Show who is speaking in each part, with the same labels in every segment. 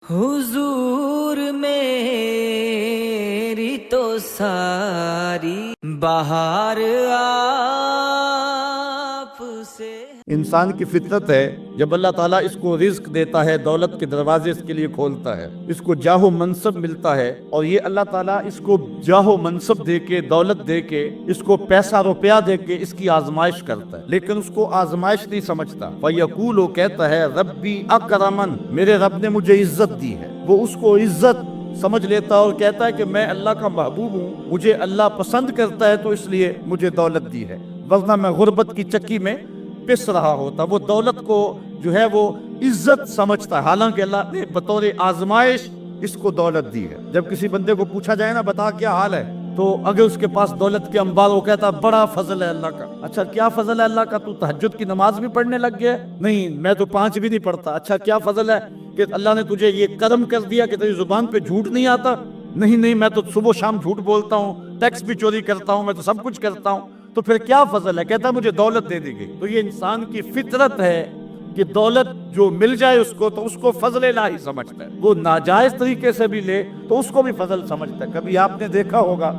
Speaker 1: हुजूर मेरी तो सारी बहार आपसे।
Speaker 2: इंसान की फितरत है, जब अल्लाह ताला इसको रिज्क देता है, दौलत के दरवाजे इसके लिए खोलता है, इसको जाहो मनसब मिलता है, और ये अल्लाह ताला इसको जाहो मनसब दे के, दौलत दे के, इसको पैसा रुपया दे के इसकी आजमाइश करता है, लेकिन उसको आजमाइश नहीं समझता। फयकूल, वो कहता है रब्बी अकरमन, मेरे रब ने मुझे इज्जत दी है। वो उसको इज्जत समझ लेता है और कहता है कि मैं अल्लाह का महबूब हूँ, मुझे अल्लाह पसंद करता है, तो इसलिए मुझे दौलत दी है, वरना मैं गुर्बत की चक्की में पिस रहा होता। वो दौलत को जो है वो इज्जत समझता है, हालांकि अल्लाह ने बतौर आजमाइश इसको दौलत दी है। जब किसी बंदे को पूछा जाए ना, बता क्या हाल है, तो अगर उसके पास दौलत के अंबार, वो कहता बड़ा फजल है अल्लाह का। अच्छा, क्या फजल है अल्लाह का? तू तहज्जुद की नमाज भी पढ़ने लग गया? नहीं, मैं तो 5 भी नहीं पढ़ता। अच्छा, क्या फजल है कि अल्लाह ने तुझे ये करम कर दिया कि तेरी जुबान पे झूठ नहीं आता? नहीं, मैं तो सुबह शाम झूठ बोलता हूँ, टैक्स भी चोरी करता हूँ, मैं तो सब कुछ करता हूँ। तो फिर क्या फजल है? कहता मुझे दौलत दे दी गई। तो ये इंसान की फितरत है कि दौलत जो मिल जाए उसको, तो उसको फजल इलाही समझता है। वो नाजायज तरीके से भी ले तो उसको भी फजल समझता है। कभी आपने देखा होगा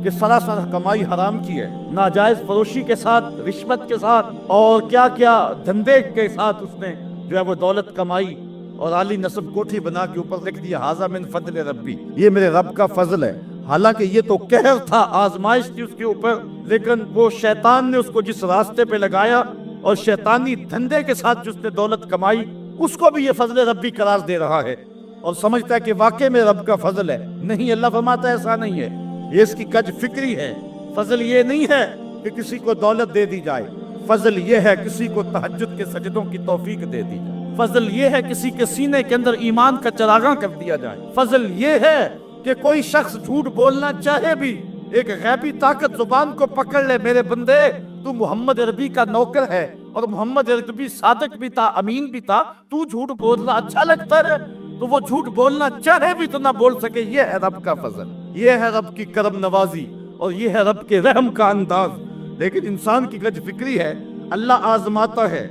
Speaker 2: कि सरासर कमाई हराम की है, नाजायज फरोशी के साथ, रिश्वत के साथ, और क्या क्या धंधे के साथ उसने जो है वो दौलत कमाई, और आली नस्ब कोठी बना के ऊपर लिख दिया हाजा मिन फजल रब्बी, ये मेरे रब का फजल है। हालांकि ये तो कहर था, आजमाइश थी उसके ऊपर, लेकिन वो शैतान ने उसको जिस रास्ते पे लगाया और शैतानी धंधे के साथ जिसने दौलत कमाई, उसको भी ये फजल रब्बी करार दे रहा है और समझता है कि वाकई में रब का फजल है। नहीं, अल्लाह फरमाता है ऐसा नहीं है, ये इसकी कज फिक्री है। फजल ये नहीं है कि किसी को दौलत दे दी जाए, फजल ये है किसी को तहज्जुद के सजदों की तौफीक दे दी जाए, फजल ये है किसी के सीने के अंदर ईमान का चरागां कर दिया जाए, फजल ये है कि कोई शख्स झूठ बोलना चाहे भी, एक गैबी ताकत जुबान को पकड़ ले, मेरे बंदे तू मोहम्मद अरबी का नौकर है, और मोहम्मद अरबी सादिक भी था, अमीन भी था, तू झूठ बोलना अच्छा लगता है, तो वो झूठ बोलना चाहे भी तो ना बोल सके। ये है रब का फजल, ये है रब की करम नवाजी, और ये है रब के रहम का अंदाज। लेकिन इंसान की गज फिक्री है, अल्लाह आजमाता है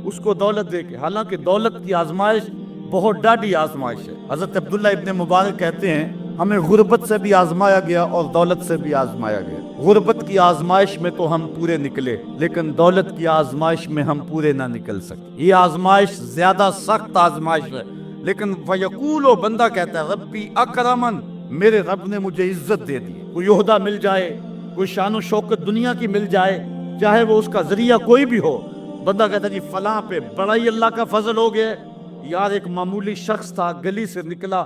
Speaker 2: उसको दौलत दे के, हालांकि दौलत की आजमाइश बहुत डाढ़ी आजमाइश है। हजरत अब्दुल्ला इब्ने मुबारक कहते हैं, हमें गुर्बत से भी आजमाया गया और दौलत से भी आजमाया गया। गुर्बत की आजमाइश में तो हम पूरे निकले, लेकिन दौलत की आजमाइश में हम पूरे ना निकल सके। ये आजमाइश ज्यादा सख्त आजमाइश है। लेकिन वयकूलो, बंदा कहता है रब्बी अकरमन, मेरे रब ने मुझे इज्जत दे दी। कोई ओहदा मिल जाए, कोई शान शौकत दुनिया की मिल जाए, चाहे वो उसका जरिया कोई भी हो, बंदा कहता है जी फलां पे बड़ा ही अल्लाह का फजल हो गया। यार, एक मामूली शख्स था, गली से निकला,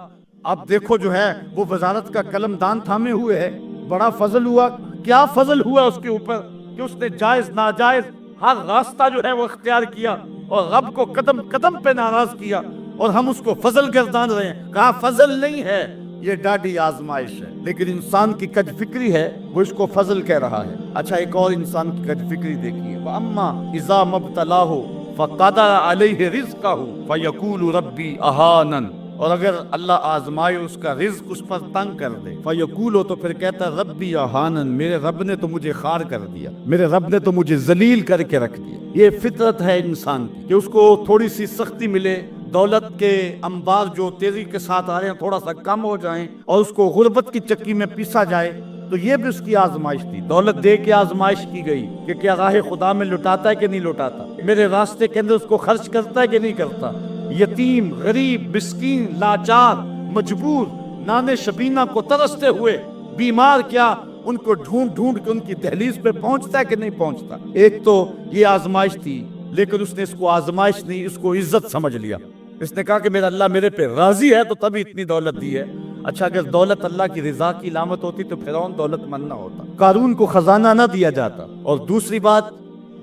Speaker 2: आप देखो जो है वो वजारत का कलमदान थामे हुए है, बड़ा फजल हुआ। क्या फजल हुआ उसके ऊपर कि उसने जायज नाजायज हर रास्ता जो है वो इख्तियार किया और रब को कदम कदम पे नाराज किया, और हम उसको फजल गर्दान रहे हैं। कहा फजल नहीं है, ये डाढ़ी आजमाइश है। लेकिन इंसान की कज फिक्री है, वो इसको फजल कह रहा है। अच्छा, एक और इंसान की कज फिक्री देखिए, व अम्मा इज़ा मब्तलाहु फ़क़दर अलैहि रिज़्क़हु फ़यक़ूलु रब्बी अहानन, और अगर अल्लाह आजमाए उसका रिज्क उस पर तंग कर दे, फ़यक़ूलु, तो फिर कहता रब्बी अहानन, मेरे रब ने तो मुझे खार कर दिया, मेरे रब ने तो मुझे जलील करके रख दिया। ये फितरत है इंसान की कि उसको थोड़ी सी सख्ती मिले, दौलत के अंबार जो तेजी के साथ आ रहे हैं थोड़ा सा कम हो जाएं, और उसको गुर्बत की चक्की में पीसा जाए। तो ये भी उसकी आजमाइश थी। दौलत दे के आजमाइश की गई कि क्या राह खुदा में लुटाता है कि नहीं लुटाता, मेरे रास्ते के अंदर उसको खर्च करता है कि नहीं करता। यतीम, गरीब, मिस्कीन, लाचार, मजबूर, नाने शबीना को तरसते हुए, बीमार, क्या उनको ढूंढ ढूंढ के उनकी दहलीज पे पहुंचता है कि नहीं पहुंचता। एक तो ये आजमाइश थी, लेकिन उसने इसको आजमाइश नहीं, इसको इज्जत समझ लिया। इसने कहा कि मेरा अल्लाह मेरे पे राजी है तो तभी इतनी दौलत दी है। अच्छा, अगर दौलत अल्लाह की रिजा की इलामत होती तो फिरौन दौलतमंद ना होता, कारून को खजाना ना दिया जाता। और दूसरी बात,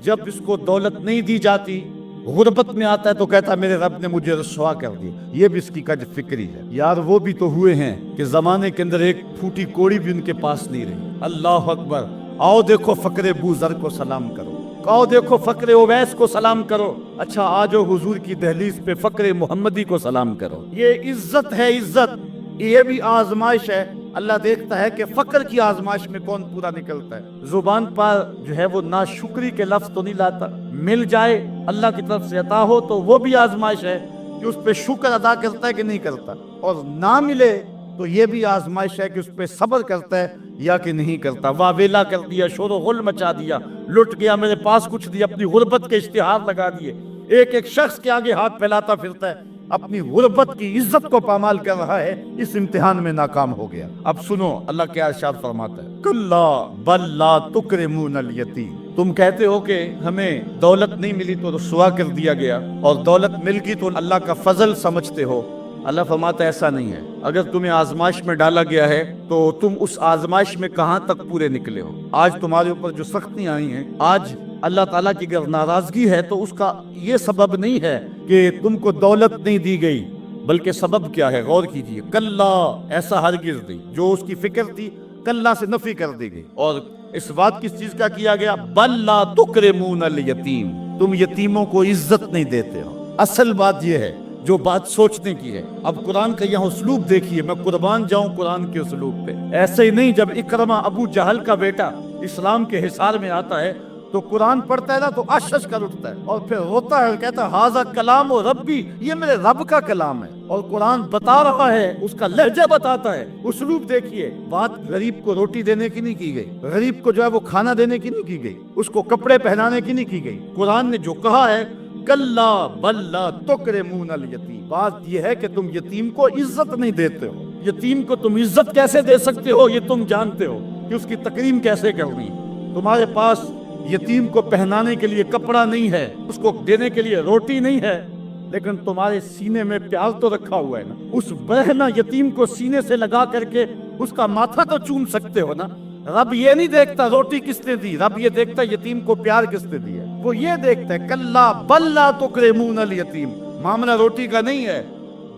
Speaker 2: जब इसको दौलत नहीं दी जाती, गुर्बत में आता है, तो कहता मेरे रब ने मुझे रसवा कर दिया। ये भी इसकी कज फिक्री है। यार, वो भी तो हुए हैं कि जमाने के अंदर एक फूटी कोड़ी भी उनके पास नहीं रही। अल्लाह अकबर। आओ देखो फकरे बूजर को सलाम करो, आओ देखो फकरे ओवैस को सलाम करो। अच्छा, आजो हुजूर की दहलीज पे फकरे मोहम्मदी को सलाम करो। ये इज्जत है, इज्जत। ये भी आजमाइश है। अल्लाह देखता है कि फकर की आजमाइश में कौन पूरा निकलता है। जुबान पर जो है वो नाशुक्री के लफ्ज तो नहीं लाता, मिल जाए अल्लाह की तरफ से अता हो तो वो भी आजमाइश है कि उस पे शुक्र अदा करता है कि नहीं करता। اور نہ ملے تو یہ بھی آزمائش ہے کہ اس پہ صبر کرتا ہے یا کہ نہیں کرتا۔ واویلا کر دیا، شور و غل مچا دیا، لٹ گیا، میرے پاس کچھ دیا، اپنی غربت کے اشتہار لگا دیے، ایک ایک شخص کے آگے ہاتھ پھیلاتا پھرتا ہے، اپنی غربت کی عزت کو پامال کر رہا ہے، اس امتحان میں ناکام ہو گیا۔ اب سنو اللہ کیا ارشاد فرماتا ہے، کلا بل لا تکرمون الیتیم۔ تم کہتے ہو کہ ہمیں دولت نہیں ملی تو رسوا کر دیا گیا، اور دولت مل گئی تو اللہ کا فضل سمجھتے ہو۔ اللہ فرماتا ہے ایسا نہیں ہے، اگر تمہیں آزمائش میں ڈالا گیا ہے تو تم اس آزمائش میں کہاں تک پورے نکلے ہو۔ آج تمہارے اوپر جو سختیاں آئی ہیں، آج اللہ تعالیٰ کی اگر ناراضگی ہے تو اس کا یہ سبب نہیں ہے کہ تم کو دولت نہیں دی گئی، بلکہ سبب کیا ہے، غور کیجئے۔ کلا، ایسا ہرگز نہیں، جو اس کی فکر تھی کلا سے نفی کر دی گئی، اور اس بات کس چیز کا کیا گیا، بل لا تکرمون الیتیم، تم یتیموں کو عزت نہیں دیتے ہو۔ اصل بات یہ ہے جو بات سوچنے کی ہے۔ اب قرآن کا یہاں اسلوب دیکھیے، میں قربان جاؤں قرآن کے اسلوب پہ۔ ایسے ہی نہیں، جب اکرمہ ابو جہل کا بیٹا اسلام کے حصار میں آتا ہے تو قرآن پڑھتا ہے نا تو اشش کر اٹھتا ہے اور پھر روتا ہے اور کہتا ہے ہاذا کلام و ربی، یہ میرے رب کا کلام ہے، اور قرآن بتا رہا ہے، اس کا لہجہ بتاتا ہے۔ اسلوب دیکھیے، بات غریب کو روٹی دینے کی نہیں کی گئی، غریب کو جو ہے وہ کھانا دینے کی نہیں کی گئی، اس کو کپڑے پہنانے کی نہیں کی گئی۔ قرآن نے جو کہا ہے کلا بل لا تکرمون الیتیم، بات یہ ہے کہ تم یتیم کو عزت نہیں دیتے ہو۔ یتیم کو تم عزت کیسے دے سکتے ہو، یہ تم جانتے ہو کہ اس کی تکریم کیسے کرنی۔ تمہارے پاس یتیم کو پہنانے کے لیے کپڑا نہیں ہے، اس کو دینے کے لیے روٹی نہیں ہے، لیکن تمہارے سینے میں پیار تو رکھا ہوا ہے نا۔ اس برہنہ یتیم کو سینے سے لگا کر کے اس کا ماتھا تو چوم سکتے ہو نا۔ رب یہ نہیں دیکھتا روٹی کس نے دی، رب یہ دیکھتا یتیم کو پیار کس نے دیا، وہ یہ دیکھتا ہے کلا بل لا تکرمون الیتیم۔ معاملہ روٹی کا نہیں ہے،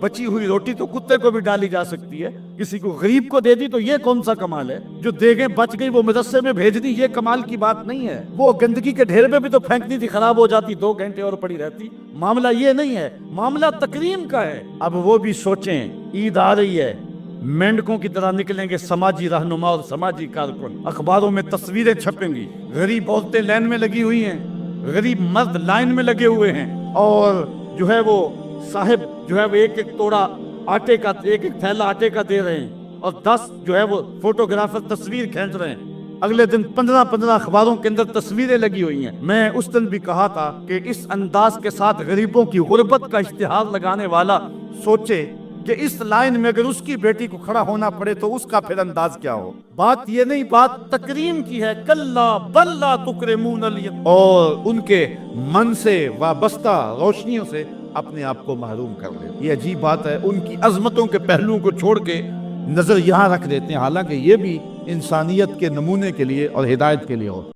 Speaker 2: بچی ہوئی روٹی تو کتے کو بھی ڈالی جا سکتی ہے، کسی کو غریب کو دے دی تو یہ کون سا کمال ہے؟ جو دیگیں بچ گئی وہ مدرسے میں بھیج دی، یہ کمال کی بات نہیں ہے۔ وہ گندگی کے ڈھیر میں بھی تو پھینکنی تھی، خراب ہو جاتی، 2 گھنٹے اور پڑی رہتی۔ معاملہ یہ نہیں ہے، معاملہ تکریم کا ہے۔ اب وہ بھی سوچیں، عید آ رہی ہے، مینڈکوں کی طرح نکلیں گے سماجی رہنما اور سماجی کارکن، اخباروں میں تصویریں چھپیں گی، غریب عورتیں لائن میں لگی ہوئی ہیں، غریب مرد لائن میں لگے ہوئے ہیں، اور جو ہے وہ صاحب جو ہے وہ ایک ایک توڑا آٹے کا، ایک ایک تھیلا آٹے کا دے رہے ہیں، اور 10 جو ہے وہ فوٹوگرافر تصویر کھینچ رہے ہیں۔ اگلے دن 15 اخباروں کے اندر تصویریں لگی ہوئی ہیں۔ میں اس دن بھی کہا تھا کہ اس انداز کے ساتھ غریبوں کی غربت کا اشتہار لگانے والا سوچے کہ اس لائن میں اگر اس کی بیٹی کو کھڑا ہونا پڑے تو اس کا پھر انداز کیا ہو۔ بات یہ نہیں، بات تکریم کی ہے، کلا بل لا تکرمون الیتیم، اور ان کے من سے وابستہ روشنیوں سے اپنے آپ کو محروم کر لے۔ یہ عجیب بات ہے، ان کی عظمتوں کے پہلوؤں کو چھوڑ کے نظر یہاں رکھ دیتے ہیں، حالانکہ یہ بھی انسانیت کے نمونے کے لیے اور ہدایت کے لیے ہو۔